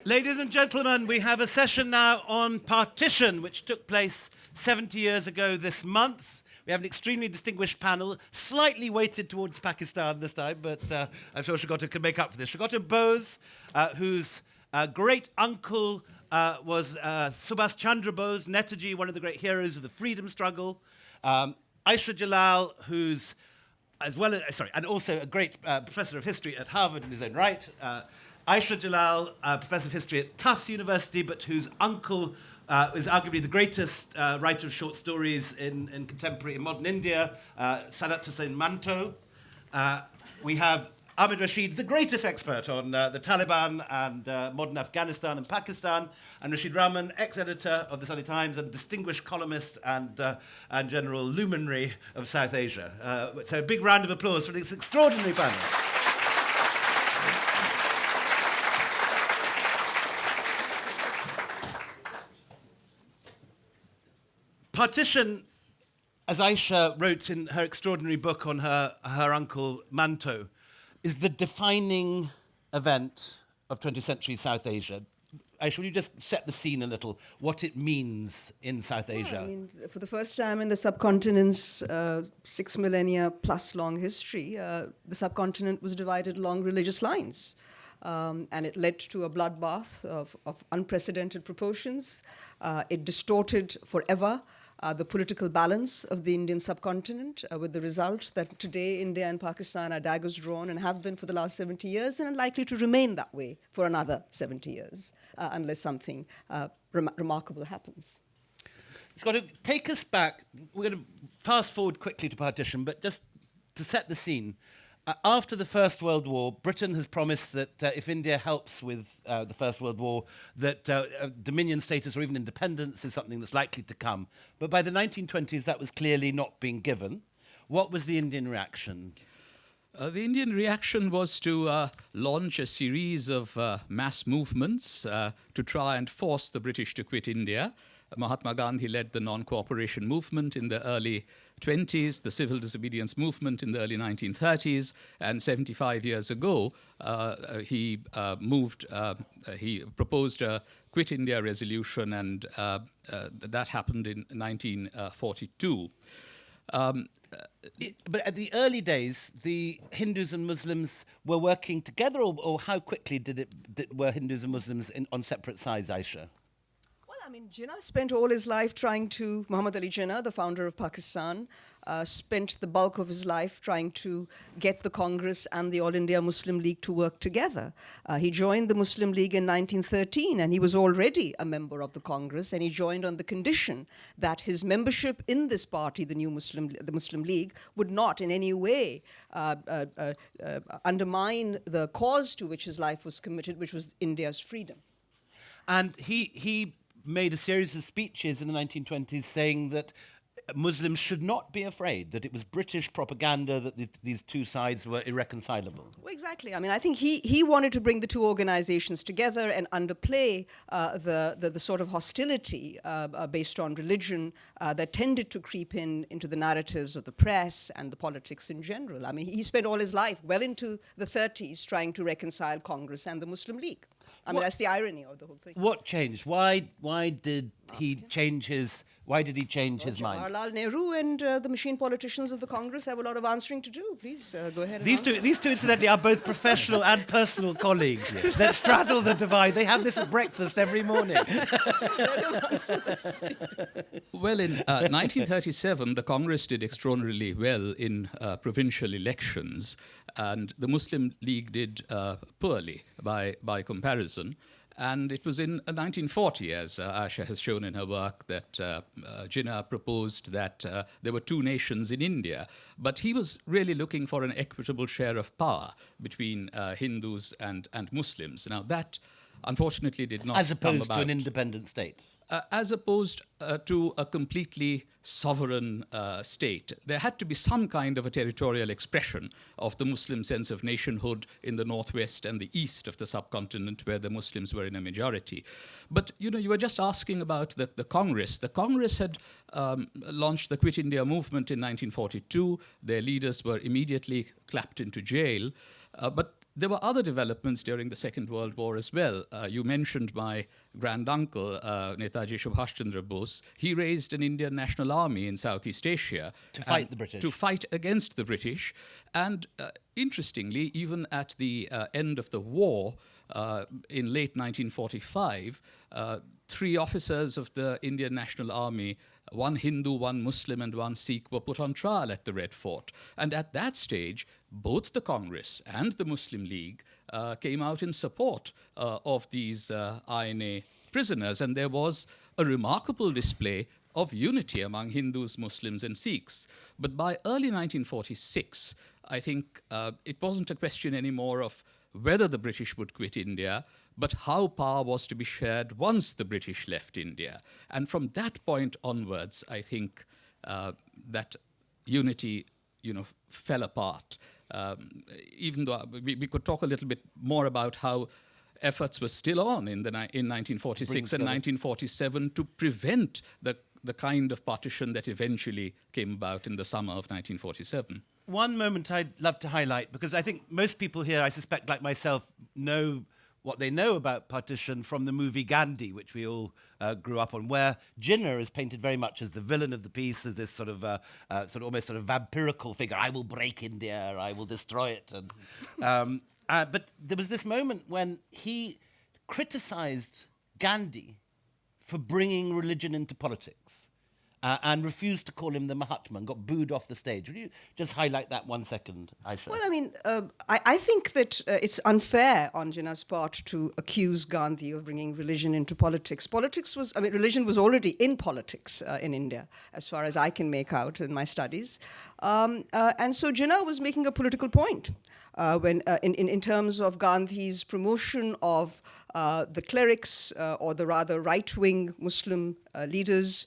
Ladies and gentlemen, we have a session now on partition, which took place 70 years ago this month. We have an extremely distinguished panel, slightly weighted towards Pakistan this time, but I'm sure Sugata can make up for this. Sugata Bose, whose great uncle was Subhas Chandra Bose, Netaji, one of the great heroes of the freedom struggle. Ayesha Jalal, who's and also a great professor of history at Harvard in his own right. Ayesha Jalal, professor of history at Tufts University, but whose uncle is arguably the greatest writer of short stories in contemporary, in modern India, Sadat Hussain Manto. We have Ahmed Rashid, the greatest expert on the Taliban and modern Afghanistan and Pakistan, and Rahman, ex-editor of the Sunday Times and distinguished columnist and general luminary of South Asia. So a big round of applause for this extraordinary panel. Partition, as Ayesha wrote in her extraordinary book on her uncle Manto, is the defining event of 20th century South Asia. Ayesha, will you just set the scene a little, what it means in South Asia? I mean, for the first time in the subcontinent's 6 millennia plus long history, the subcontinent was divided along religious lines. And it led to a bloodbath of unprecedented proportions. It distorted forever the political balance of the Indian subcontinent, with the result that today India and Pakistan are daggers drawn and have been for the last 70 years and are likely to remain that way for another 70 years, unless something remarkable happens. You've got to take us back. We're going to fast forward quickly to partition, but just to set the scene. After the First World War, Britain has promised that if India helps with the First World War, that dominion status or even independence is something that's likely to come. But by the 1920s, that was clearly not being given. What was the Indian reaction? The Indian reaction was to launch a series of mass movements to try and force the British to quit India. Mahatma Gandhi led the non-cooperation movement in the early 20s, the civil disobedience movement in the early 1930s, and 75 years ago, he proposed a Quit India resolution, and that happened in 1942. But at the early days, the Hindus and Muslims were working together, or how quickly were Hindus and Muslims on separate sides, Ayesha? I mean, Jinnah spent all his life Muhammad Ali Jinnah, the founder of Pakistan, spent the bulk of his life trying to get the Congress and the All India Muslim League to work together. He joined the Muslim League in 1913, and he was already a member of the Congress, and he joined on the condition that his membership in this party, the Muslim League, would not in any way undermine the cause to which his life was committed, which was India's freedom. And he made a series of speeches in the 1920s saying that Muslims should not be afraid, that it was British propaganda, that these two sides were irreconcilable. Well, exactly. I mean, I think he wanted to bring the two organizations together and underplay the sort of hostility based on religion that tended to creep into the narratives of the press and the politics in general. I mean, he spent all his life, well into the 30s, trying to reconcile Congress and the Muslim League. I mean, that's the irony of the whole thing. What changed? Why did he change his mind? Jawaharlal Nehru and the machine politicians of the Congress have a lot of answering to do. Please go ahead. These two, incidentally, are both professional and personal colleagues that straddle the divide. They have this at breakfast every morning. Well, in 1937, the Congress did extraordinarily well in provincial elections, and the Muslim League did poorly by comparison. And it was in 1940, as Ayesha has shown in her work, that Jinnah proposed that there were two nations in India. But he was really looking for an equitable share of power between Hindus and Muslims. Now, that unfortunately did not come about. As opposed to an independent state. As opposed to a completely sovereign state. There had to be some kind of a territorial expression of the Muslim sense of nationhood in the northwest and the east of the subcontinent, where the Muslims were in a majority. But, you were just asking about the Congress. The Congress had launched the Quit India movement in 1942. Their leaders were immediately clapped into jail. But there were other developments during the Second World War as well. You mentioned my granduncle, Netaji Subhash Chandra Bose. He raised an Indian National Army in Southeast Asia. To fight the British. To fight against the British. And interestingly, even at the end of the war, in late 1945, 3 officers of the Indian National Army, one Hindu, one Muslim, and one Sikh, were put on trial at the Red Fort. And at that stage, both the Congress and the Muslim League came out in support of these INA prisoners. And there was a remarkable display of unity among Hindus, Muslims, and Sikhs. But by early 1946, I think it wasn't a question anymore of whether the British would quit India, but how power was to be shared once the British left India. And from that point onwards, I think that unity, fell apart. Even though we could talk a little bit more about how efforts were still on in 1946 and 1947 to prevent the kind of partition that eventually came about in the summer of 1947. One moment I'd love to highlight, because I think most people here, I suspect, like myself, know what they know about partition from the movie Gandhi, which we all grew up on, where Jinnah is painted very much as the villain of the piece, as this sort of almost vampirical figure. I will break India, I will destroy it. And, but there was this moment when he criticized Gandhi for bringing religion into politics. And refused to call him the Mahatma and got booed off the stage. Would you just highlight that 1 second, Ayesha? Well, I mean, I think that it's unfair on Jinnah's part to accuse Gandhi of bringing religion into politics. Religion was already in politics in India, as far as I can make out in my studies. And so Jinnah was making a political point when, in terms of Gandhi's promotion of the clerics, or the rather right-wing Muslim leaders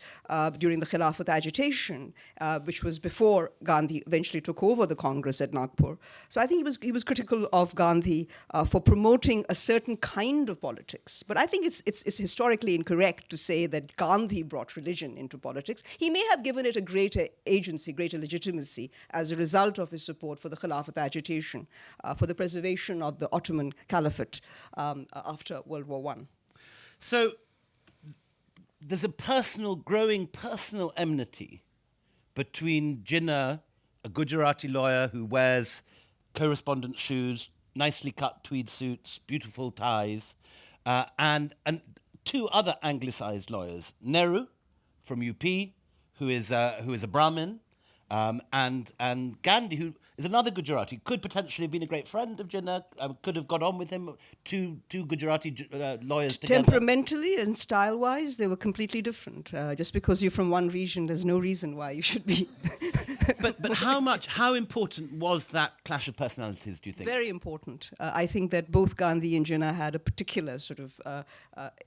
during the Khilafat agitation, which was before Gandhi eventually took over the Congress at Nagpur. So I think he was critical of Gandhi for promoting a certain kind of politics. But I think it's historically incorrect to say that Gandhi brought religion into politics. He may have given it a greater agency, greater legitimacy as a result of his support for the Khilafat agitation, for the preservation of the Ottoman Caliphate after World War I. So there's a growing personal enmity between Jinnah, a Gujarati lawyer who wears correspondent shoes, nicely cut tweed suits, beautiful ties, and 2 other anglicized lawyers, Nehru from UP, who is a Brahmin, and Gandhi, who is another Gujarati, could potentially have been a great friend of Jinnah, could have got on with him, two Gujarati lawyers together. Temperamentally and style-wise, they were completely different. Just because you're from one region, there's no reason why you should be. But how important was that clash of personalities, do you think? Very important. I think that both Gandhi and Jinnah had a particular sort of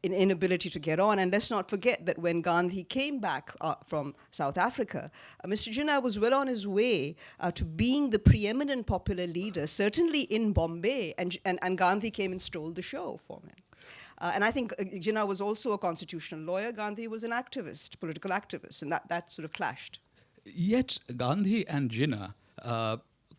inability to get on. And let's not forget that when Gandhi came back from South Africa, Mr. Jinnah was well on his way to being the preeminent popular leader, certainly in Bombay, and Gandhi came and stole the show for him. And I think Jinnah was also a constitutional lawyer. Gandhi was an activist, political activist, and that sort of clashed. Yet Gandhi and Jinnah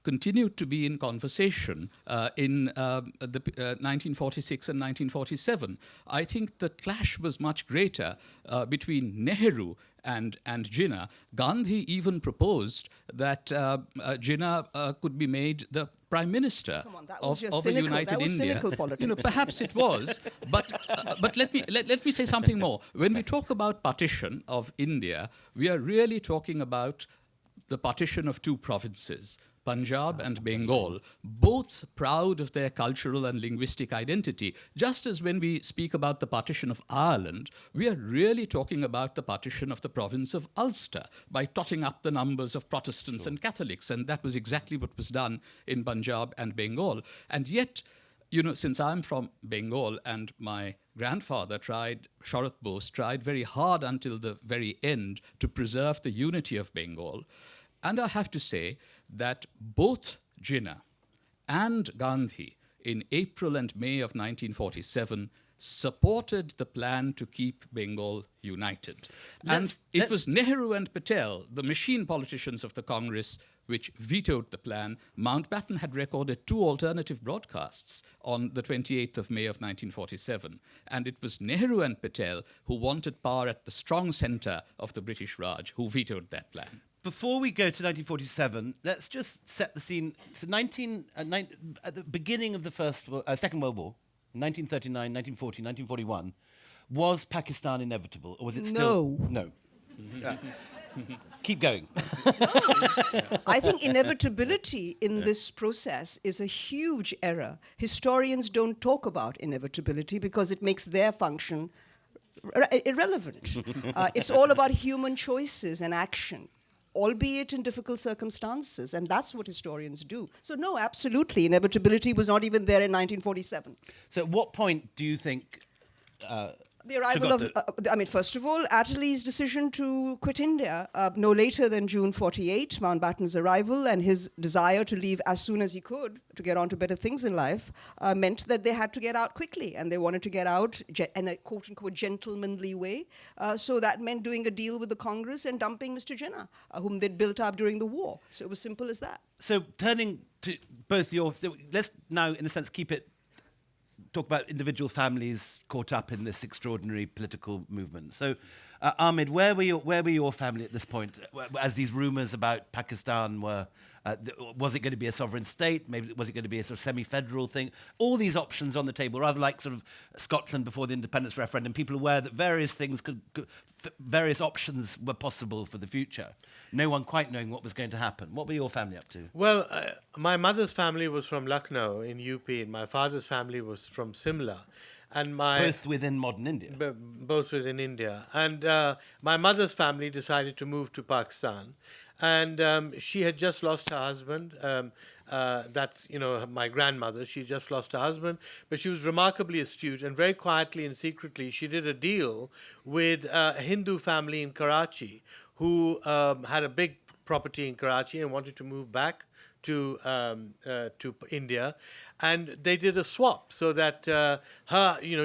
continued to be in conversation in the 1946 and 1947. I think the clash was much greater between Nehru and Jinnah. Gandhi even proposed that Jinnah could be made the Prime Minister of a united India. Perhaps it was, but let me say something more. When we talk about partition of India, we are really talking about the partition of 2 provinces, Punjab and Bengal, both proud of their cultural and linguistic identity. Just as when we speak about the partition of Ireland, we are really talking about the partition of the province of Ulster by totting up the numbers of Protestants and Catholics. And that was exactly what was done in Punjab and Bengal. And yet, since I'm from Bengal and my grandfather Sugata Bose tried very hard until the very end to preserve the unity of Bengal. And I have to say that both Jinnah and Gandhi in April and May of 1947 supported the plan to keep Bengal united. And it was Nehru and Patel, the machine politicians of the Congress, which vetoed the plan, Mountbatten had recorded 2 alternative broadcasts on the 28th of May of 1947. And it was Nehru and Patel who wanted power at the strong centre of the British Raj who vetoed that plan. Before we go to 1947, let's just set the scene. So at the beginning of the Second World War, 1939, 1940, 1941, was Pakistan inevitable, or was it still... No. Keep going. I think inevitability in this process is a huge error. Historians don't talk about inevitability because it makes their function irrelevant. It's all about human choices and action, albeit in difficult circumstances, and that's what historians do. So no, absolutely, inevitability was not even there in 1947. So at what point do you think... the arrival of, first of all, Attlee's decision to quit India, no later than June 48, Mountbatten's arrival and his desire to leave as soon as he could to get on to better things in life, meant that they had to get out quickly, and they wanted to get out in a quote-unquote gentlemanly way. So that meant doing a deal with the Congress and dumping Mr. Jinnah, whom they'd built up during the war. So it was simple as that. So turning to both let's now, in a sense, talk about individual families caught up in this extraordinary political movement. So, Ahmed, where were your family at this point, as these rumours about Pakistan were? Was it going to be a sovereign state? Maybe was it going to be a sort of semi-federal thing? All these options on the table, rather like sort of Scotland before the independence referendum. People aware that various things various options were possible for the future. No one quite knowing what was going to happen. What were your family up to? Well, my mother's family was from Lucknow in UP, and my father's family was from Simla. And both within modern India. Both within India. And my mother's family decided to move to Pakistan. And she had just lost her husband. That's, my grandmother. She just lost her husband. But she was remarkably astute. And very quietly and secretly, she did a deal with a Hindu family in Karachi who had a big property in Karachi and wanted to move back to India, and they did a swap so that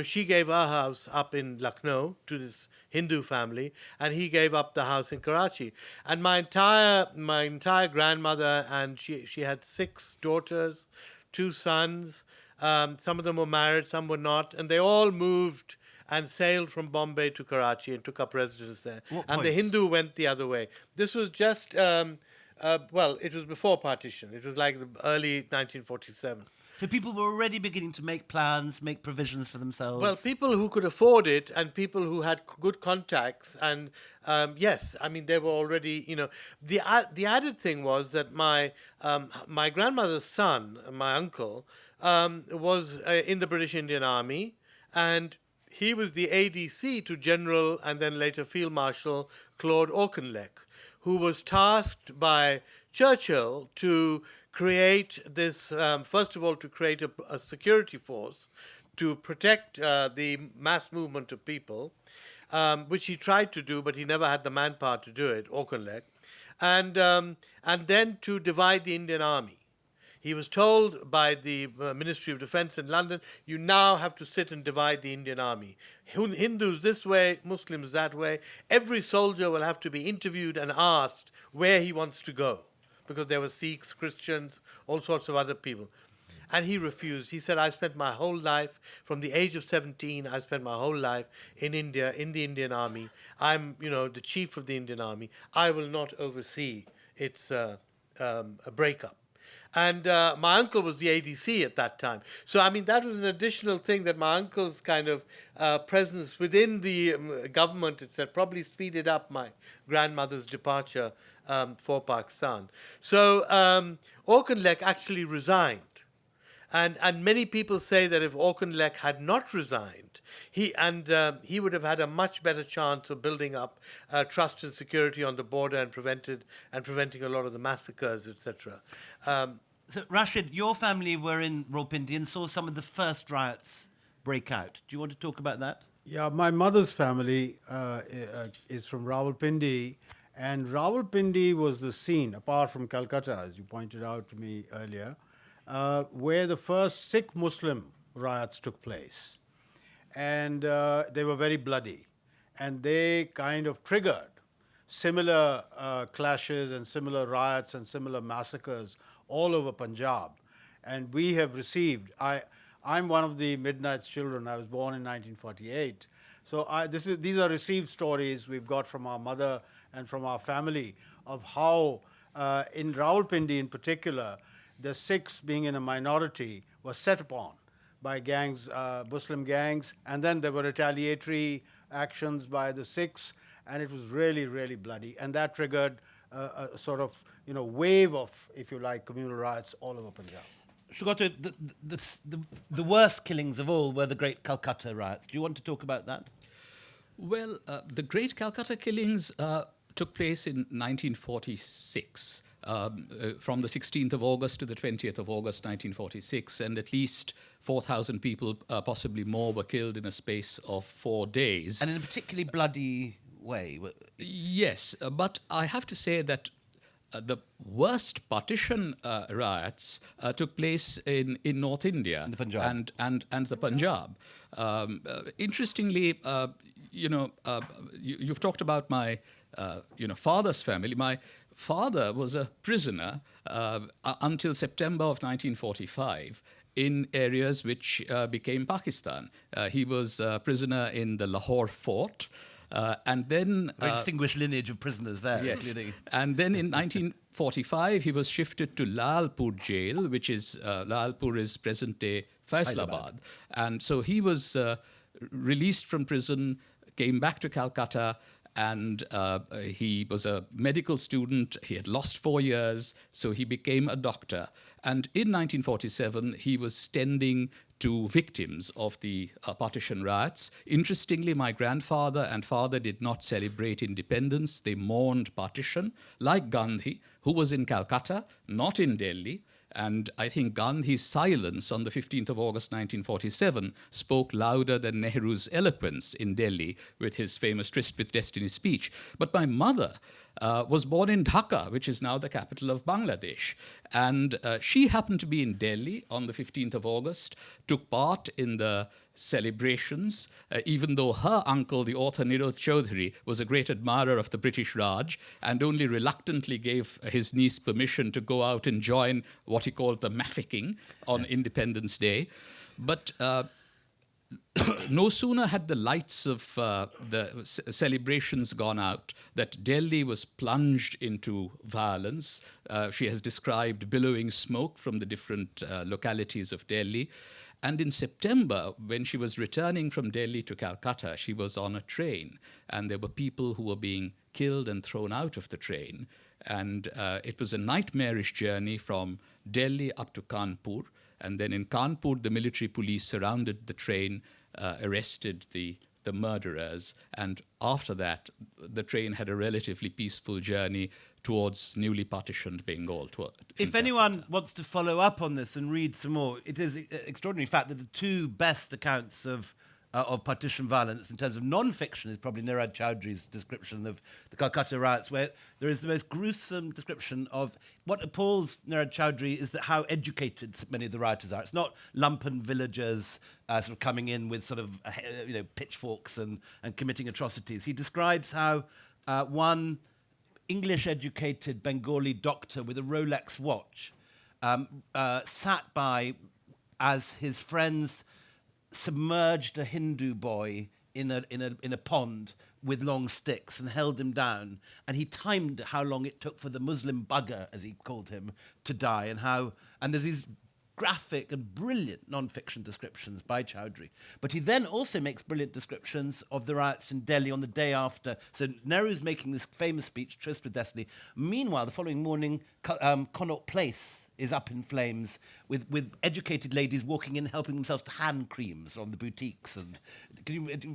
she gave her house up in Lucknow to this Hindu family, and he gave up the house in Karachi. And my entire grandmother, and she had 6 daughters, 2 sons. Some of them were married, some were not, and they all moved and sailed from Bombay to Karachi and took up residence there. And the Hindu went the other way. This was just. It was before partition. It was like the early 1947. So people were already beginning to make plans, make provisions for themselves? Well, people who could afford it and people who had good contacts. And yes, they were already, The added thing was that my grandmother's son, my uncle, was in the British Indian Army, and he was the ADC to General and then later Field Marshal Claude Auchinleck, who was tasked by Churchill to create this, first of all, to create a security force to protect the mass movement of people, which he tried to do, but he never had the manpower to do it, Auchinleck, and then to divide the Indian Army. He was told by the Ministry of Defense in London, you now have to sit and divide the Indian Army. Hindus this way, Muslims that way. Every soldier will have to be interviewed and asked where he wants to go, because there were Sikhs, Christians, all sorts of other people. And he refused. He said, I spent my whole life, from the age of 17, I spent my whole life in India, in the Indian Army. I'm, the chief of the Indian Army. I will not oversee its a breakup. And my uncle was the ADC at that time. So, that was an additional thing that my uncle's kind of presence within the government, itself, probably speeded up my grandmother's departure for Pakistan. So, Auchinleck actually resigned. And many people say that if Auchinleck had not resigned, he would have had a much better chance of building up trust and security on the border and preventing a lot of the massacres, etc. So, Rashed, your family were in Rawalpindi and saw some of the first riots break out. Do you want to talk about that? Yeah, my mother's family is from Rawalpindi, and Rawalpindi was the scene, apart from Calcutta, as you pointed out to me earlier, where the first Sikh Muslim riots took place. And they were very bloody. And they kind of triggered similar clashes and similar riots and similar massacres all over Punjab. And we have received, I'm one of the Midnight's children. I was born in 1948. So these are received stories we've got from our mother and from our family of how in Rawalpindi in particular, the Sikhs being in a minority were set upon by gangs, Muslim gangs, and then there were retaliatory actions by the Sikhs, and it was really, really bloody. And that triggered a sort of wave of, if you like, communal riots all over Punjab. Sugata, the worst killings of all were the Great Calcutta riots. Do you want to talk about that? Well, the Great Calcutta killings took place in 1946, from the 16th of August to the 20th of August 1946, and at least 4,000 people, possibly more, were killed in a space of 4 days. And in a particularly bloody way. Yes, but I have to say that the worst partition riots took place in North India in the Punjab. and the Punjab. Interestingly, you've talked about my father's family. My father was a prisoner until September of 1945 in areas which became Pakistan. He was a prisoner in the Lahore fort. And then very distinguished lineage of prisoners there. Yes. And then in 1945, he was shifted to Lalpur jail, which is Lalpur is present-day Faisalabad. And so he was released from prison, came back to Calcutta, and he was a medical student. He had lost 4 years, so he became a doctor. And in 1947, he was tending to victims of the partition riots. Interestingly, my grandfather and father did not celebrate independence. They mourned partition, like Gandhi, who was in Calcutta, not in Delhi. And I think Gandhi's silence on the 15th of August 1947 spoke louder than Nehru's eloquence in Delhi with his famous Tryst with Destiny speech. But my mother was born in Dhaka, which is now the capital of Bangladesh. And she happened to be in Delhi on the 15th of August, took part in the celebrations, even though her uncle, the author Nirod Chaudhary, was a great admirer of the British Raj and only reluctantly gave his niece permission to go out and join what he called the mafficking on Independence Day. But no sooner had the lights of the celebrations gone out that Delhi was plunged into violence. She has described billowing smoke from the different localities of Delhi. And in September, when she was returning from Delhi to Calcutta, she was on a train, and there were people who were being killed and thrown out of the train. And it was a nightmarish journey from Delhi up to Kanpur. And then in Kanpur, the military police surrounded the train, arrested the murderers. And after that, the train had a relatively peaceful journey towards newly partitioned Bengal. If anyone wants to follow up on this and read some more, it is an extraordinary fact that the two best accounts of partition violence in terms of non-fiction is probably Nirad Chaudhry's description of the Calcutta riots, where there is the most gruesome description of what appalls Nirad Chaudhry is that how educated many of the rioters are. It's not lumpen villagers sort of coming in with sort of pitchforks and committing atrocities. He describes how one English-educated Bengali doctor with a Rolex watch sat by as his friends submerged a Hindu boy in a pond with long sticks and held him down, and he timed how long it took for the Muslim bugger, as he called him, to die, and there's these graphic and brilliant non-fiction descriptions by Chaudhry. But he then also makes brilliant descriptions of the riots in Delhi on the day after. So Nehru's making this famous speech, Tryst with Destiny. Meanwhile, the following morning, Connaught Place is up in flames with educated ladies walking in, helping themselves to hand creams on the boutiques. And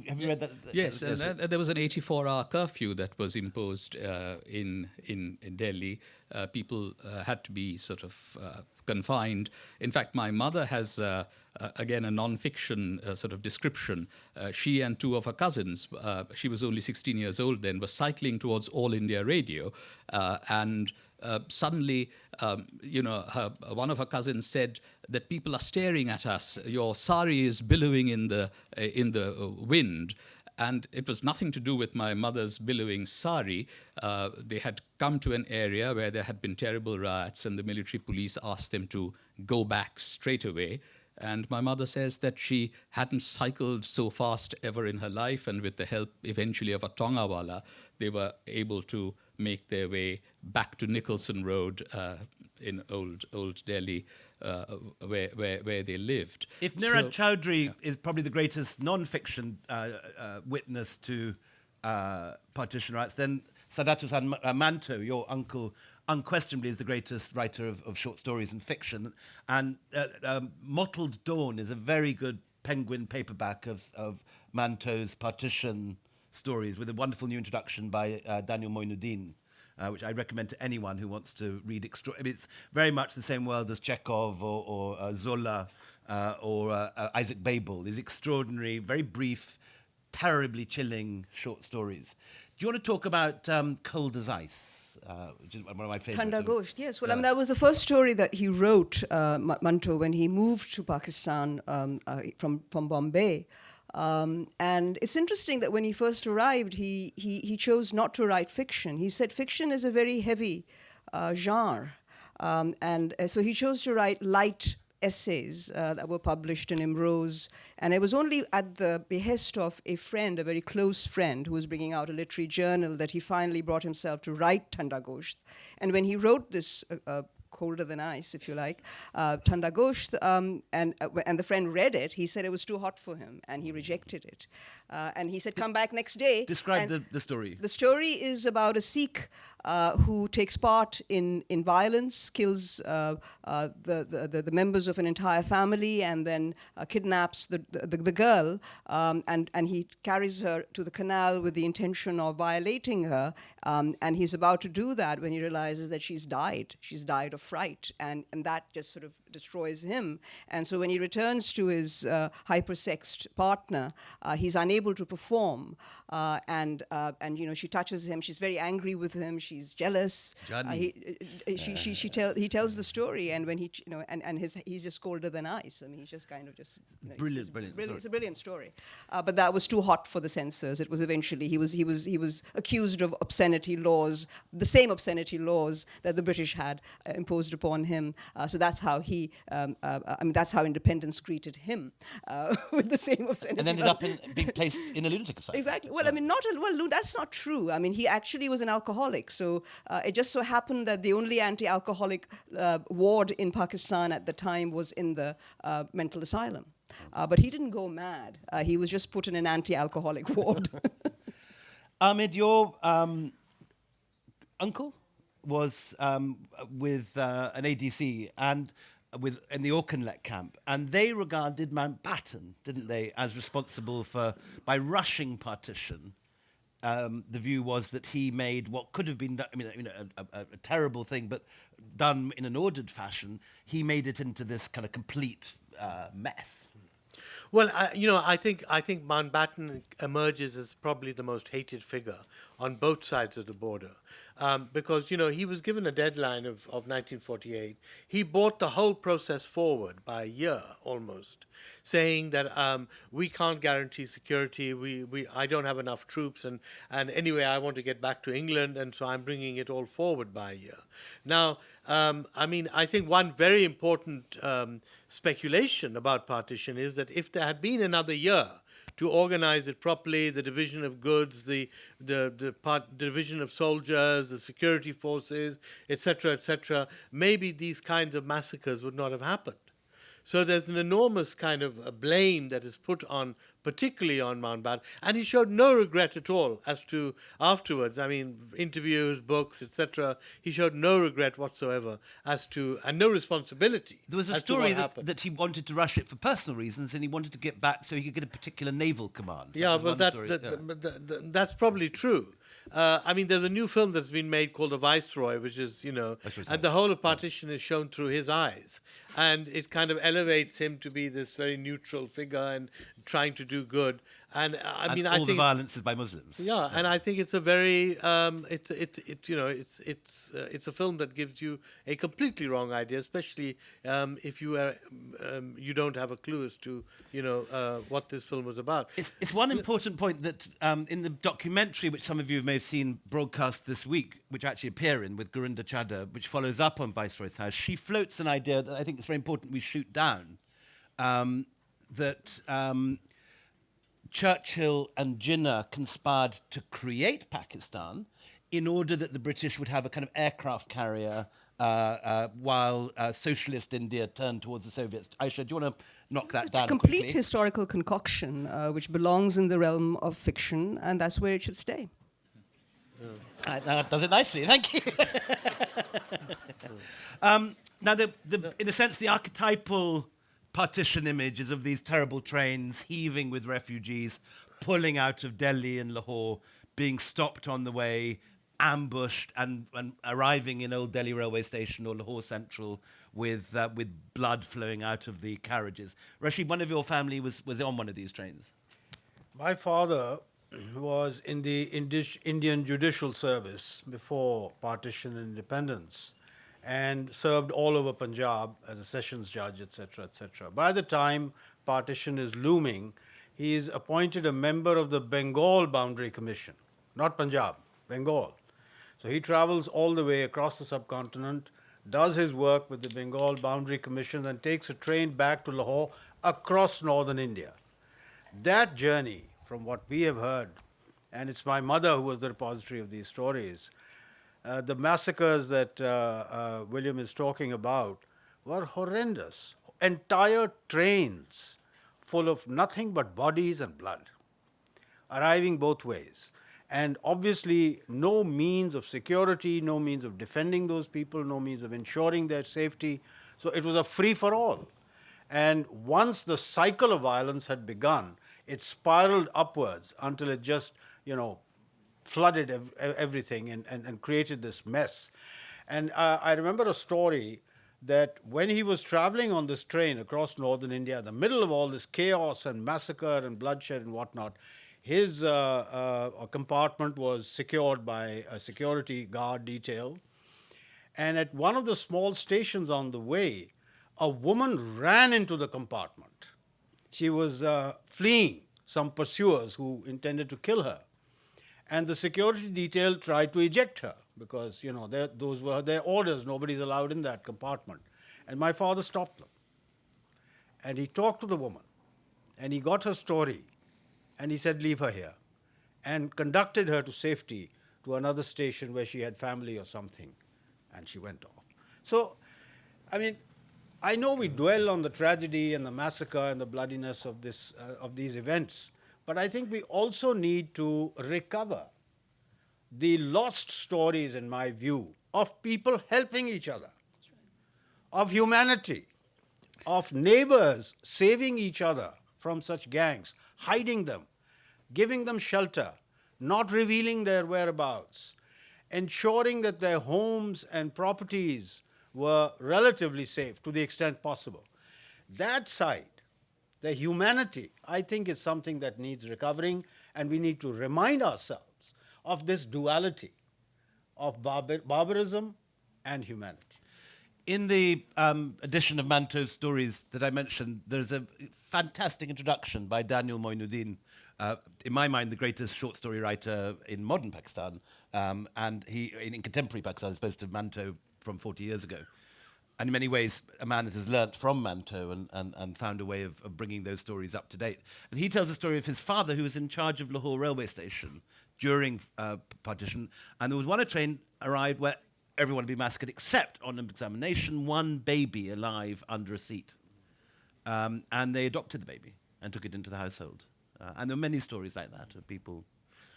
have you read that? Yes, there was an 84-hour curfew that was imposed in Delhi. People had to be sort of confined. In fact, my mother has, again, a non-fiction sort of description. She and two of her cousins, she was only 16 years old then, were cycling towards All India Radio, and suddenly, one of her cousins said that people are staring at us. Your sari is billowing in the wind. And it was nothing to do with my mother's billowing sari. They had come to an area where there had been terrible riots, and the military police asked them to go back straight away. And my mother says that she hadn't cycled so fast ever in her life, and with the help eventually of a Tongawala, they were able to make their way back to Nicholson Road in old Delhi, where they lived. If Niraj Chowdhury is probably the greatest non-fiction witness to partition rights, then Sugata Manto, your uncle, unquestionably is the greatest writer of short stories and fiction. And Mottled Dawn is a very good Penguin paperback of Manto's partition stories, with a wonderful new introduction by Daniel Moinuddin, which I recommend to anyone who wants to read. It's very much the same world as Chekhov or Zola or Isaac Babel. These extraordinary, very brief, terribly chilling short stories. Do you want to talk about Cold as Ice? Which is one of my favourite. Thanda Gosht, yes. Well, I mean, that was the first story that he wrote, Manto, when he moved to Pakistan from Bombay. And it's interesting that when he first arrived, he chose not to write fiction. He said fiction is a very heavy genre. And so he chose to write light essays that were published in Imrose. And it was only at the behest of a friend, a very close friend, who was bringing out a literary journal, that he finally brought himself to write Thanda Gosht. And when he wrote this colder than ice, if you like, Thanda Gosht, and the friend read it, he said it was too hot for him, and he rejected it. And he said, come back next day. Describe the story. The story is about a Sikh who takes part in violence, kills the members of an entire family, and then kidnaps the girl, and he carries her to the canal with the intention of violating her. And he's about to do that when he realizes that she's died. She's died of fright, and that just sort of destroys him. And so when he returns to his hypersexed partner, he's unable to perform, and she touches him. She's very angry with him. She's jealous. He tells the story, and when he's just colder than ice. I mean, he's just kind of just brilliant. It's a brilliant story, but that was too hot for the censors. It was eventually he was accused of obscenity laws, the same obscenity laws that the British had imposed upon him. So that's how that's how independence greeted him, with the same obscenity. And ended up being placed in a lunatic asylum. Exactly. Well, I mean, that's not true. I mean, he actually was an alcoholic. So it just so happened that the only anti-alcoholic ward in Pakistan at the time was in the mental asylum. But he didn't go mad. He was just put in an anti-alcoholic ward. Ahmed, your uncle was with an ADC and in the Auchinleck camp, and they regarded Mountbatten, didn't they, as responsible by rushing partition. The view was that he made what could have been, a terrible thing, but done in an ordered fashion. He made it into this kind of complete mess. Well, I think Mountbatten emerges as probably the most hated figure on both sides of the border, because he was given a deadline of 1948. He brought the whole process forward by a year almost, saying that we can't guarantee security. I don't have enough troops, and anyway I want to get back to England, and so I'm bringing it all forward by a year. Now, I think one very important speculation about partition is that if there had been another year to organize it properly, the division of goods, the division of soldiers, the security forces, etc., maybe these kinds of massacres would not have happened. So there's an enormous kind of blame that is put on, particularly on Mountbatten, and he showed no regret at all as to afterwards. I mean, interviews, books, etc. He showed no regret whatsoever and no responsibility. There was a story that he wanted to rush it for personal reasons, and he wanted to get back so he could get a particular naval command. That's probably true. There's a new film that's been made called The Viceroy, which is, and the whole of partition is shown through his eyes. And it kind of elevates him to be this very neutral figure and trying to do good. And I mean, I all the think violence is by Muslims. yeah, and I think it's a very it's a film that gives you a completely wrong idea, especially if you don't have a clue as to what this film was about. It's one important point that in the documentary, which some of you may have seen broadcast this week, which I actually appear in with Gurinder Chadha, which follows up on Viceroy's House, she floats an idea that I think it's very important we shoot down, that Churchill and Jinnah conspired to create Pakistan in order that the British would have a kind of aircraft carrier while socialist India turned towards the Soviets. Ayesha, do you want to knock that It's down a complete quickly? historical concoction which belongs in the realm of fiction, and that's where it should stay. That does it nicely, thank you. Now, in a sense, the archetypal partition images of these terrible trains heaving with refugees, pulling out of Delhi and Lahore, being stopped on the way, ambushed, and arriving in Old Delhi railway station or Lahore Central with blood flowing out of the carriages. Rashid, one of your family was on one of these trains. My father was in the Indian Judicial Service before partition and independence, and served all over Punjab as a sessions judge, etc., etc. By the time partition is looming, he is appointed a member of the Bengal Boundary Commission, not Punjab, Bengal. So he travels all the way across the subcontinent, does his work with the Bengal Boundary Commission, and takes a train back to Lahore across northern India. That journey, from what we have heard, and it's my mother who was the repository of these stories, the massacres that William is talking about were horrendous. Entire trains full of nothing but bodies and blood, arriving both ways. And obviously, no means of security, no means of defending those people, no means of ensuring their safety. So it was a free-for-all. And once the cycle of violence had begun, it spiraled upwards until it just, flooded everything and created this mess. And I remember a story that when he was traveling on this train across northern India, in the middle of all this chaos and massacre and bloodshed and whatnot, his compartment was secured by a security guard detail. And at one of the small stations on the way, a woman ran into the compartment. She was fleeing some pursuers who intended to kill her. And the security detail tried to eject her because, those were their orders. Nobody's allowed in that compartment. And my father stopped them. And he talked to the woman. And he got her story. And he said, leave her here. And conducted her to safety to another station where she had family or something. And she went off. So, I know we dwell on the tragedy and the massacre and the bloodiness of these events, but I think we also need to recover the lost stories, in my view, of people helping each other, of humanity, of neighbors saving each other from such gangs, hiding them, giving them shelter, not revealing their whereabouts, ensuring that their homes and properties were relatively safe to the extent possible. That side, the humanity, I think is something that needs recovering, and we need to remind ourselves of this duality of barbarism and humanity. In the edition of Manto's stories that I mentioned, there's a fantastic introduction by Daniel Moinuddin, in my mind, the greatest short story writer in modern Pakistan, and he, in contemporary Pakistan, as opposed to Manto from 40 years ago. And in many ways, a man that has learnt from Manto and found a way of bringing those stories up to date. And he tells the story of his father, who was in charge of Lahore railway station during partition. And there was one train arrived where everyone had been massacred, except on an examination, one baby alive under a seat. And they adopted the baby and took it into the household. And there are many stories like that of people.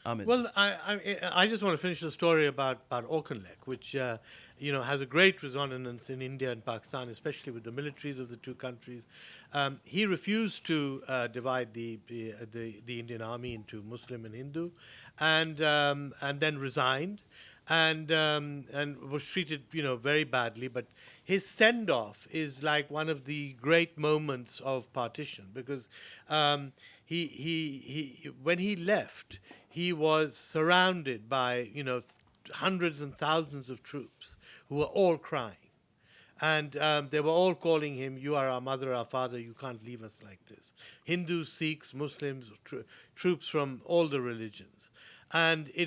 Well, I just want to finish the story about Auchinleck, which has a great resonance in India and Pakistan, especially with the militaries of the two countries. He refused to divide the Indian army into Muslim and Hindu, and then resigned, and was treated very badly. But his send-off is like one of the great moments of partition, because when he left, he was surrounded by, hundreds and thousands of troops who were all crying. And they were all calling him, "You are our mother, our father, you can't leave us like this." Hindus, Sikhs, Muslims, troops from all the religions. And he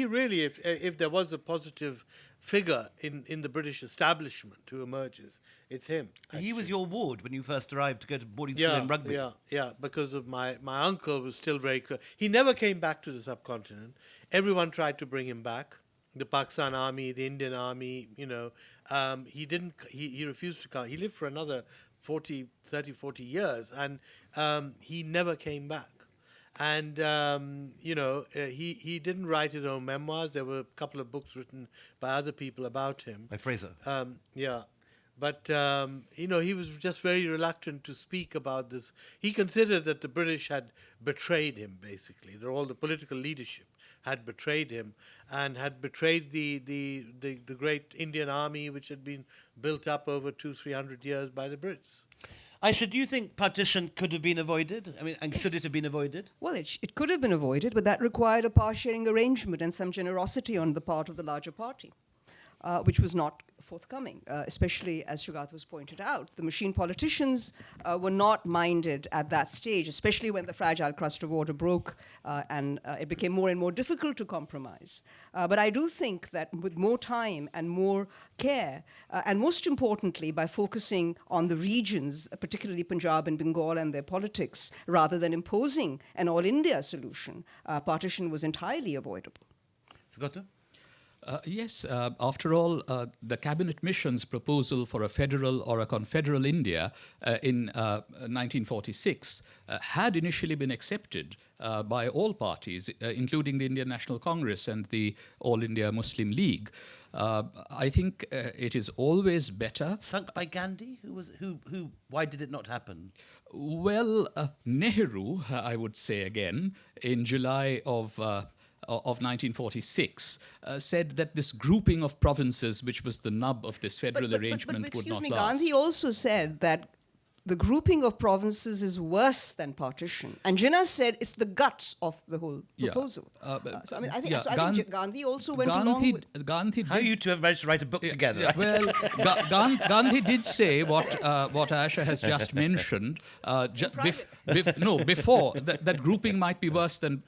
really, if there was a positive figure in the British establishment who emerges, it's him. He was your ward when you first arrived to go to boarding school in Rugby. Yeah, because of my uncle was still very... He never came back to the subcontinent. Everyone tried to bring him back. The Pakistan army, the Indian army, he didn't. He refused to come. He lived for another 40 years, and he never came back. And he didn't write his own memoirs. There were a couple of books written by other people about him. By Fraser. But he was just very reluctant to speak about this. He considered that the British had betrayed him, basically. All the political leadership had betrayed him and had betrayed the great Indian army, which had been built up over 200-300 years by the Brits. Ayesha, do you think partition could have been avoided? I mean, and should it have been avoided? Well, it could have been avoided, but that required a power-sharing arrangement and some generosity on the part of the larger party, which was not forthcoming, especially, as Sugata was pointed out. The machine politicians were not minded at that stage, especially when the fragile crust of order broke and it became more and more difficult to compromise. But I do think that with more time and more care, and most importantly, by focusing on the regions, particularly Punjab and Bengal and their politics, rather than imposing an all-India solution, partition was entirely avoidable. Sugata? Yes, after all, the Cabinet Mission's proposal for a federal or a confederal India in 1946 had initially been accepted by all parties, including the Indian National Congress and the All India Muslim League. I think it is always better. Sunk by Gandhi? Why did it not happen? Well, Nehru, I would say again, in July of 1946, said that this grouping of provinces, which was the nub of this federal arrangement, would not last. Gandhi also said that the grouping of provinces is worse than partition. And Jinnah said it's the guts of the whole proposal. I think Gandhi also went along with... How you two have managed to write a book together? Well, Gandhi did say what Ayesha has just mentioned. Before, that grouping might be worse than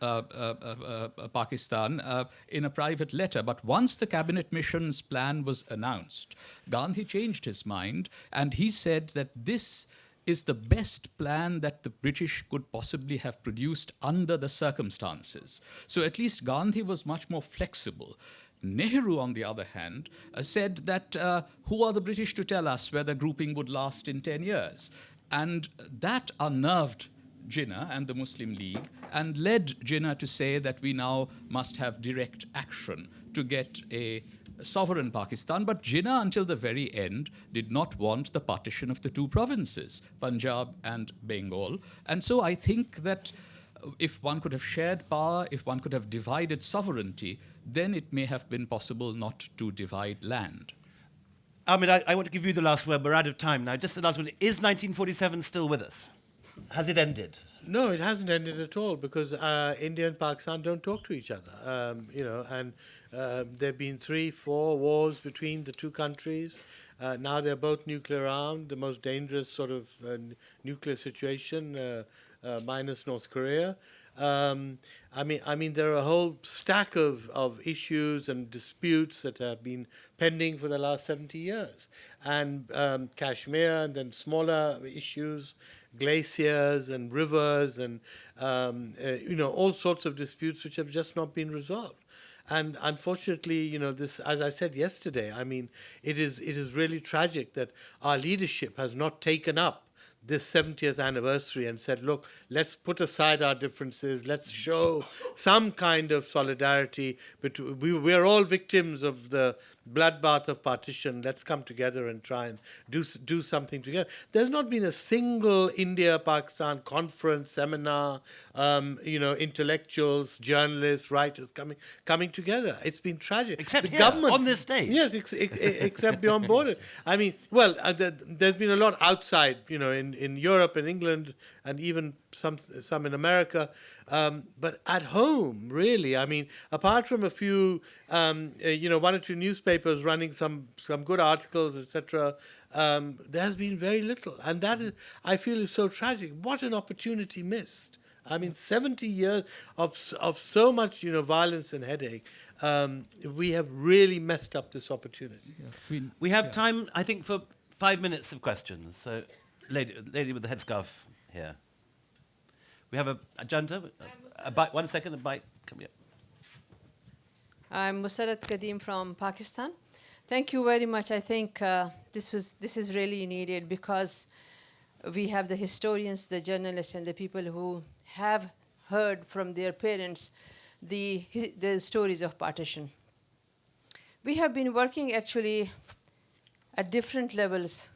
Pakistan in a private letter. But once the Cabinet Mission's plan was announced, Gandhi changed his mind, and he said that this is the best plan that the British could possibly have produced under the circumstances. So at least Gandhi was much more flexible. Nehru, on the other hand, said that who are the British to tell us whether grouping would last in 10 years? And that unnerved Jinnah and the Muslim League and led Jinnah to say that we now must have direct action to get a sovereign Pakistan. But Jinnah, until the very end, did not want the partition of the two provinces, Punjab and Bengal. And so I think that if one could have shared power, if one could have divided sovereignty, then it may have been possible not to divide land. Ahmed, I want to give you the last word. We're out of time now. Just the last one. Is 1947 still with us? Has it ended? No, it hasn't ended at all, because India and Pakistan don't talk to each other. And there have been 3-4 wars between the two countries. Now they're both nuclear armed, the most dangerous sort of nuclear situation, minus North Korea. I mean, there are a whole stack of issues and disputes that have been pending for the last 70 years. And Kashmir, and then smaller issues, glaciers and rivers, and all sorts of disputes which have just not been resolved. And unfortunately, this, as I said yesterday, I mean, it is really tragic that our leadership has not taken up this 70th anniversary and said, look, let's put aside our differences, let's show some kind of solidarity. But we're all victims of the bloodbath of partition. Let's come together and try and do something together. There's not been a single India-Pakistan conference, seminar, intellectuals, journalists, writers coming together. It's been tragic. Except here, on this stage. Yes, except beyond borders. I mean, well, there's been a lot outside, in Europe and England and even some in America. But at home, really, I mean, apart from a few, one or two newspapers running some good articles, etc., there has been very little. And that is, I feel, is so tragic. What an opportunity missed. I mean, 70 years of so much, violence and headache. We have really messed up this opportunity. Yeah. We have time, I think, for 5 minutes of questions. So, lady with the headscarf here. We have a janta. A bike. 1 second. A bike. Come here. I'm Musarat Kadeem from Pakistan. Thank you very much. I think this is really needed because we have the historians, the journalists, and the people who have heard from their parents the stories of partition. We have been working actually at different levels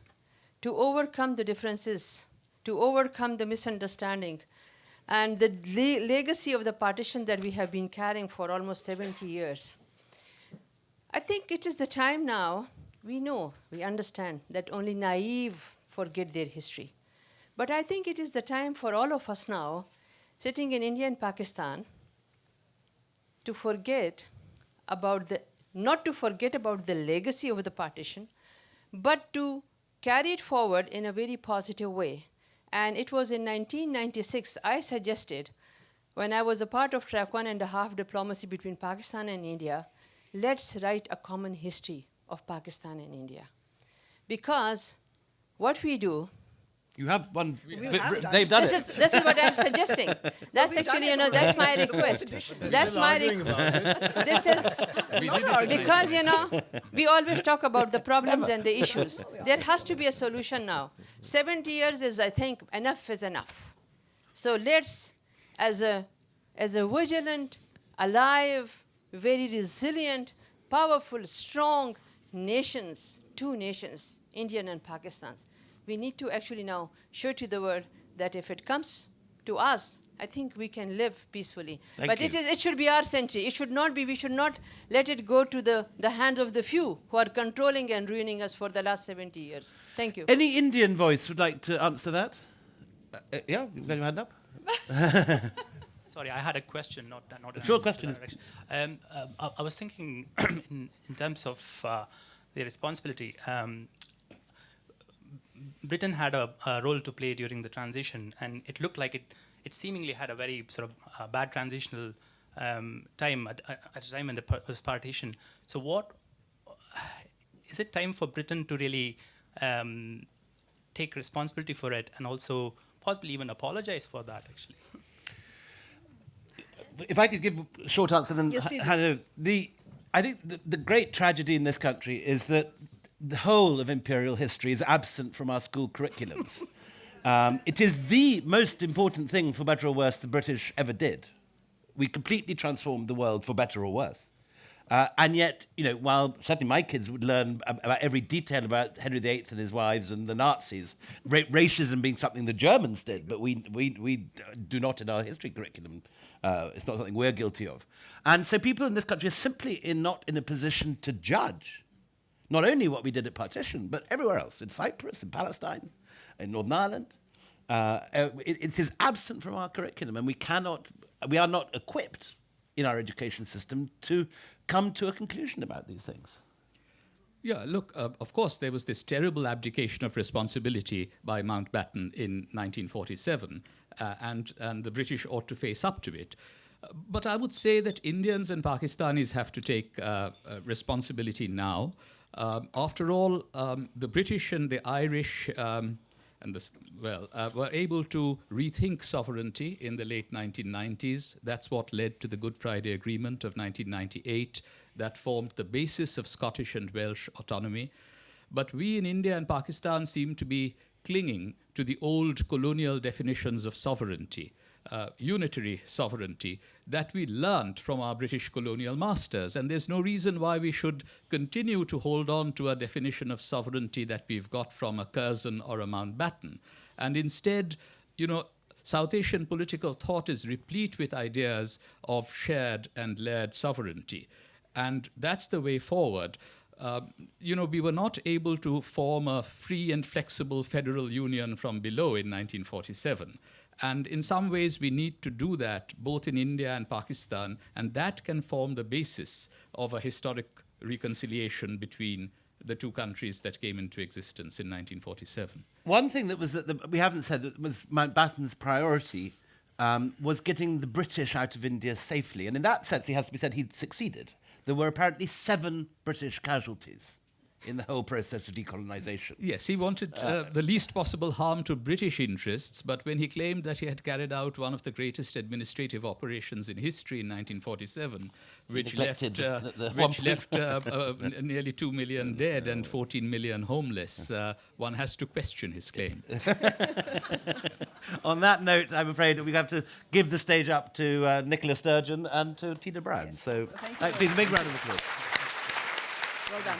to overcome the differences, to overcome the misunderstanding, and the legacy of the partition that we have been carrying for almost 70 years. I think it is the time now, we understand that only naive forget their history. But I think it is the time for all of us now, sitting in India and Pakistan, to forget about not to forget about the legacy of the partition, but to carry it forward in a very positive way. And it was in 1996 I suggested, when I was a part of track 1.5 diplomacy between Pakistan and India, let's write a common history of Pakistan and India. Because what we do, You have one. have done They've done it. this is what I'm suggesting. That's actually, that's my request. That's my request. This is because, we always talk about the problems and the issues. There has to be a solution now. 70 years is, I think, enough is enough. So let's, as a vigilant, alive, very resilient, powerful, strong nations, two nations, Indian and Pakistan's, we need to actually now show to the world that if it comes to us, I think we can live peacefully. But it should be our century. It should not be, we should not let it go to the hands of the few who are controlling and ruining us for the last 70 years. Thank you. Any Indian voice would like to answer that? Yeah, you've got your hand up. Sorry, I had a question, not an Sure, answer question to that. I was thinking in terms of the responsibility. Britain had a role to play during the transition, and it looked like it seemingly had a very sort of bad transitional time at a time in the partition. So, what is it time for Britain to really take responsibility for it, and also possibly even apologize for that? Actually, If I could give a short answer, then Yes, please. hand over. I think the great tragedy in this country is that the whole of imperial history is absent from our school curriculums. It is the most important thing, for better or worse, the British ever did. We completely transformed the world for better or worse. And yet, while certainly my kids would learn about every detail about Henry VIII and his wives and the Nazis, racism being something the Germans did, but we do not in our history curriculum. It's not something we're guilty of. And so people in this country are simply not in a position to judge not only what we did at partition, but everywhere else, in Cyprus, in Palestine, in Northern Ireland. It is absent from our curriculum, and we are not equipped in our education system to come to a conclusion about these things. Yeah, look, of course, there was this terrible abdication of responsibility by Mountbatten in 1947, and the British ought to face up to it. But I would say that Indians and Pakistanis have to take responsibility now. After all, the British and the Irish were able to rethink sovereignty in the late 1990s. That's what led to the Good Friday Agreement of 1998. That formed the basis of Scottish and Welsh autonomy. But we in India and Pakistan seem to be clinging to the old colonial definitions of sovereignty, unitary sovereignty, that we learnt from our British colonial masters. And there's no reason why we should continue to hold on to a definition of sovereignty that we've got from a Curzon or a Mountbatten. And instead, South Asian political thought is replete with ideas of shared and layered sovereignty. And that's the way forward. We were not able to form a free and flexible federal union from below in 1947. And in some ways, we need to do that both in India and Pakistan, and that can form the basis of a historic reconciliation between the two countries that came into existence in 1947. One thing that we haven't said that was Mountbatten's priority was getting the British out of India safely. And in that sense, it has to be said he'd succeeded. There were apparently 7 British casualties in the whole process of decolonisation. Yes, he wanted the least possible harm to British interests, but when he claimed that he had carried out one of the greatest administrative operations in history in 1947, which left nearly 2 million dead and 14 million homeless, one has to question his claim. On that note, I'm afraid we have to give the stage up to Nicola Sturgeon and to Tina Brown. Yes. So Thank you. please, a big round of applause. Well done.